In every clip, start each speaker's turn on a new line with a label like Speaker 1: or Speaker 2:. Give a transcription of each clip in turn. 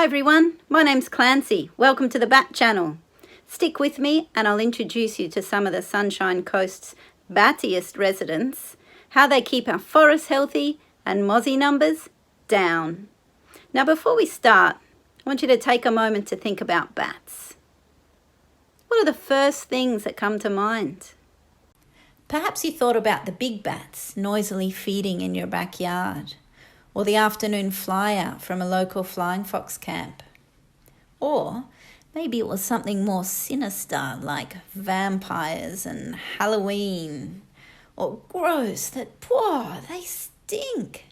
Speaker 1: Hi everyone, my name's Clancy. Welcome to the Bat Channel. Stick with me and I'll introduce you to some of the Sunshine Coast's battiest residents, how they keep our forests healthy and mozzie numbers down. Now before we start, I want you to take a moment to think about bats. What are the first things that come to mind? Perhaps you thought about the big bats noisily feeding in your backyard, or the afternoon flyout from a local flying fox camp. Or maybe it was something more sinister like vampires and Halloween, or gross that, they stink.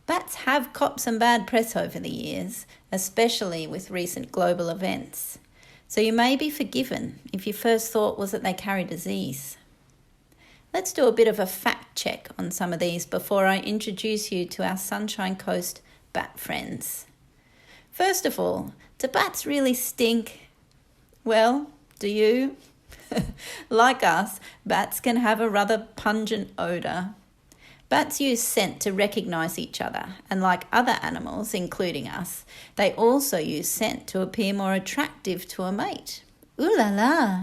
Speaker 1: Bats have copped some bad press over the years, especially with recent global events. So you may be forgiven if your first thought was that they carry disease. Let's do a bit of a fact check on some of these before I introduce you to our Sunshine Coast bat friends. First of all, do bats really stink? Well, do you? Like us, bats can have a rather pungent odour. Bats use scent to recognise each other, and like other animals, including us, they also use scent to appear more attractive to a mate. Ooh la la!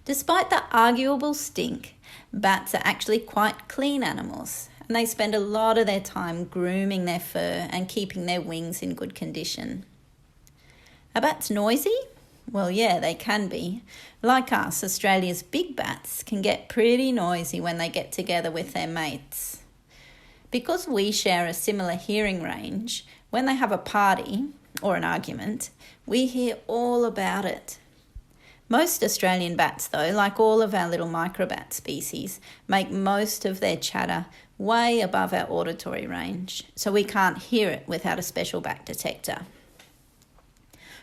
Speaker 1: Despite the arguable stink, bats are actually quite clean animals, and they spend a lot of their time grooming their fur and keeping their wings in good condition. Are bats noisy? Well, yeah, they can be. Like us, Australia's big bats can get pretty noisy when they get together with their mates. Because we share a similar hearing range, when they have a party or an argument, we hear all about it. Most Australian bats, though, like all of our little microbat species, make most of their chatter way above our auditory range, so we can't hear it without a special bat detector.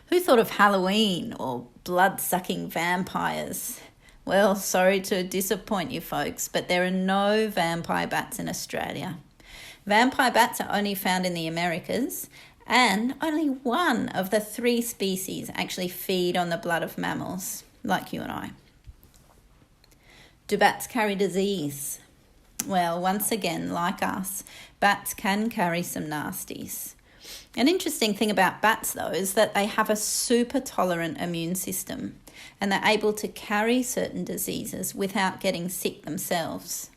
Speaker 1: Who thought of Halloween or blood-sucking vampires? Well, sorry to disappoint you folks, but there are no vampire bats in Australia. Vampire bats are only found in the Americas, and only one of the 3 species actually feed on the blood of mammals, like you and I. Do bats carry disease? Well, once again, like us, bats can carry some nasties. An interesting thing about bats, though, is that they have a super tolerant immune system, and they're able to carry certain diseases without getting sick themselves.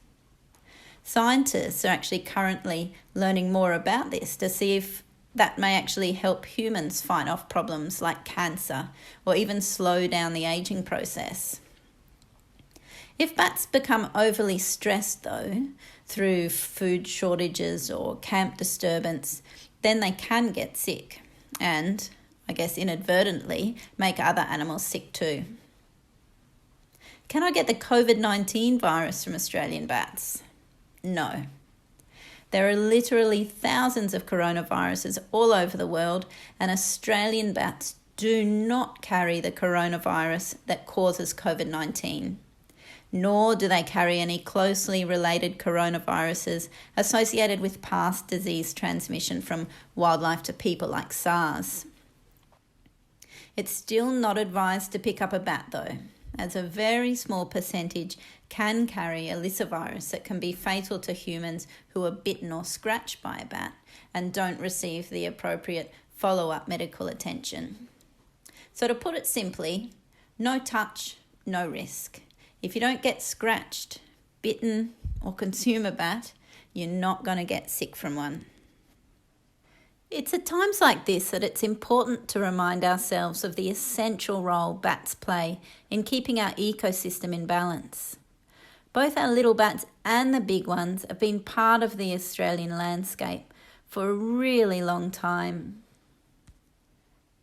Speaker 1: Scientists are actually currently learning more about this to see if that may actually help humans fight off problems like cancer or even slow down the aging process. If bats become overly stressed, though, through food shortages or camp disturbance, then they can get sick and, I guess inadvertently, make other animals sick too. Can I get the COVID-19 virus from Australian bats? No. There are literally thousands of coronaviruses all over the world, and Australian bats do not carry the coronavirus that causes COVID-19. Nor do they carry any closely related coronaviruses associated with past disease transmission from wildlife to people like SARS. It's still not advised to pick up a bat though, as a very small percentage can carry a lyssavirus that can be fatal to humans who are bitten or scratched by a bat and don't receive the appropriate follow-up medical attention. So to put it simply, no touch, no risk. If you don't get scratched, bitten, or consume a bat, you're not going to get sick from one. It's at times like this that it's important to remind ourselves of the essential role bats play in keeping our ecosystem in balance. Both our little bats and the big ones have been part of the Australian landscape for a really long time.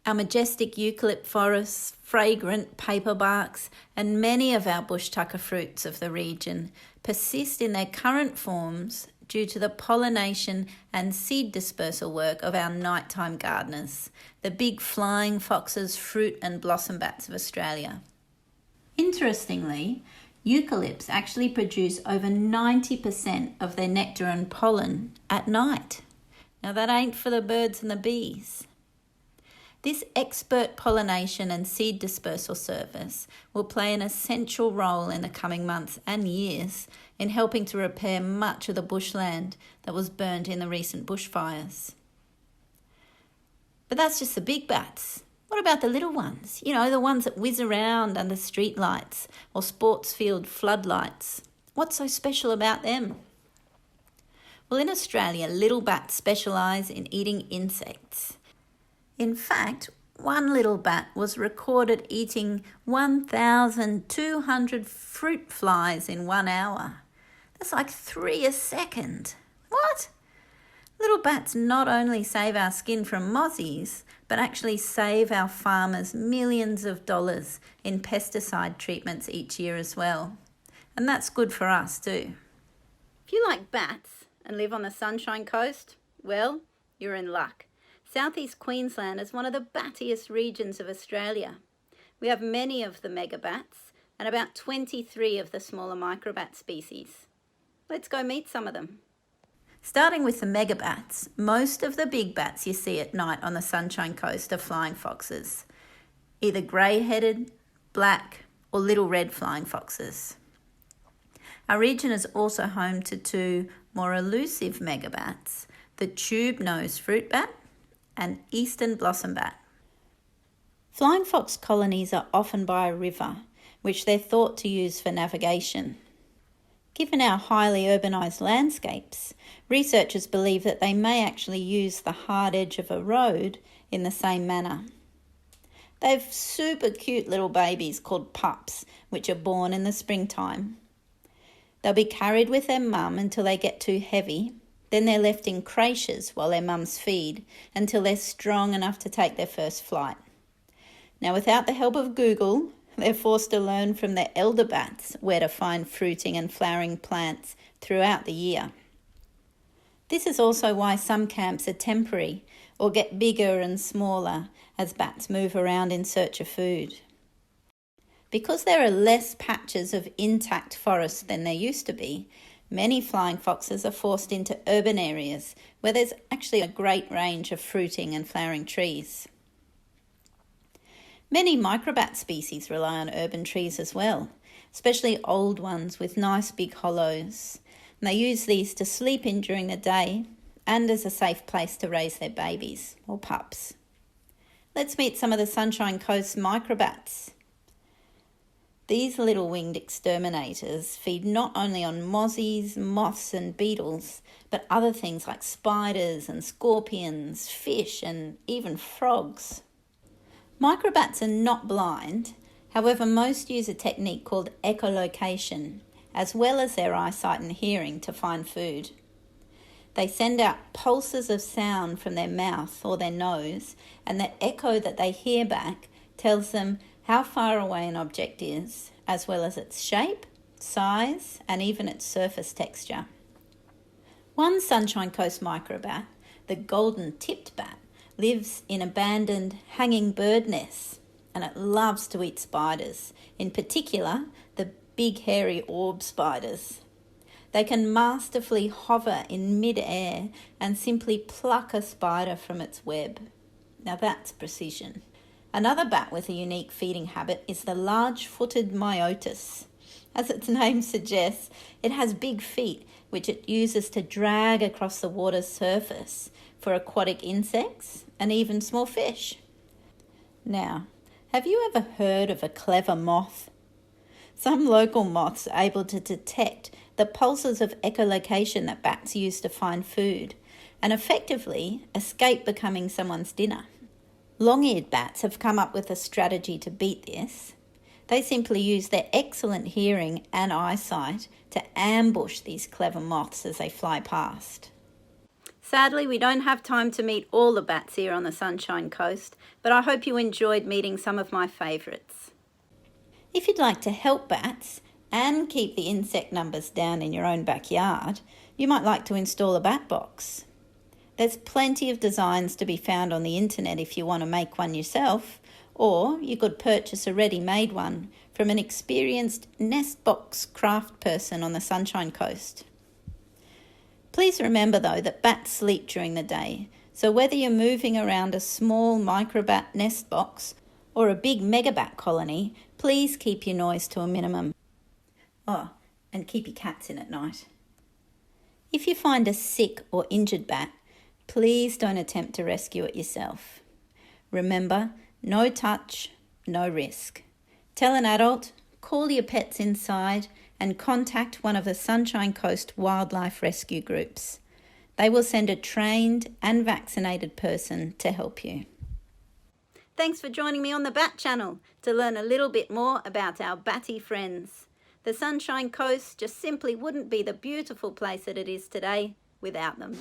Speaker 1: Our majestic eucalypt forests, fragrant paperbarks, and many of our bush tucker fruits of the region persist in their current forms due to the pollination and seed dispersal work of our nighttime gardeners, the big flying foxes, fruit and blossom bats of Australia. Interestingly, eucalypts actually produce over 90% of their nectar and pollen at night. Now that ain't for the birds and the bees. This expert pollination and seed dispersal service will play an essential role in the coming months and years in helping to repair much of the bushland that was burnt in the recent bushfires. But that's just the big bats. What about the little ones? You know, the ones that whiz around under street lights or sports field floodlights. What's so special about them? Well, in Australia, little bats specialise in eating insects. In fact, one little bat was recorded eating 1,200 fruit flies in 1 hour. That's like 3 a second. What? Little bats not only save our skin from mozzies, but actually save our farmers millions of dollars in pesticide treatments each year as well. And that's good for us too. If you like bats and live on the Sunshine Coast, well, you're in luck. Southeast Queensland is one of the battiest regions of Australia. We have many of the megabats and about 23 of the smaller microbat species. Let's go meet some of them. Starting with the megabats, most of the big bats you see at night on the Sunshine Coast are flying foxes, either grey-headed, black or little red flying foxes. Our region is also home to 2 more elusive megabats, the tube-nosed fruit bat and eastern blossom bat. Flying fox colonies are often by a river, which they're thought to use for navigation. Given our highly urbanised landscapes, researchers believe that they may actually use the hard edge of a road in the same manner. They've super cute little babies called pups, which are born in the springtime. They'll be carried with their mum until they get too heavy. Then they're left in creches while their mums feed until they're strong enough to take their first flight. Now, without the help of Google, they're forced to learn from their elder bats where to find fruiting and flowering plants throughout the year. This is also why some camps are temporary or get bigger and smaller as bats move around in search of food. Because there are less patches of intact forest than there used to be, many flying foxes are forced into urban areas where there's actually a great range of fruiting and flowering trees. Many microbat species rely on urban trees as well, especially old ones with nice big hollows. And they use these to sleep in during the day and as a safe place to raise their babies or pups. Let's meet some of the Sunshine Coast microbats. These little winged exterminators feed not only on mozzies, moths and beetles, but other things like spiders and scorpions, fish and even frogs. Microbats are not blind, however most use a technique called echolocation, as well as their eyesight and hearing to find food. They send out pulses of sound from their mouth or their nose, and the echo that they hear back tells them how far away an object is, as well as its shape, size, and even its surface texture. One Sunshine Coast microbat, the golden-tipped bat, lives in abandoned hanging bird nests, and it loves to eat spiders, in particular the big hairy orb spiders. They can masterfully hover in mid-air and simply pluck a spider from its web. Now that's precision. Another bat with a unique feeding habit is the large-footed myotis. As its name suggests, it has big feet, which it uses to drag across the water's surface for aquatic insects and even small fish. Now, have you ever heard of a clever moth? Some local moths are able to detect the pulses of echolocation that bats use to find food and effectively escape becoming someone's dinner. Long-eared bats have come up with a strategy to beat this. They simply use their excellent hearing and eyesight to ambush these clever moths as they fly past. Sadly, we don't have time to meet all the bats here on the Sunshine Coast, but I hope you enjoyed meeting some of my favourites. If you'd like to help bats and keep the insect numbers down in your own backyard, you might like to install a bat box. There's plenty of designs to be found on the internet if you want to make one yourself, or you could purchase a ready-made one from an experienced nest box craft person on the Sunshine Coast. Please remember though that bats sleep during the day, so whether you're moving around a small microbat nest box or a big megabat colony, please keep your noise to a minimum. Oh, and keep your cats in at night. If you find a sick or injured bat, please don't attempt to rescue it yourself. Remember, no touch, no risk. Tell an adult, call your pets inside, and contact one of the Sunshine Coast wildlife rescue groups. They will send a trained and vaccinated person to help you. Thanks for joining me on the Bat Channel to learn a little bit more about our batty friends. The Sunshine Coast just simply wouldn't be the beautiful place that it is today without them.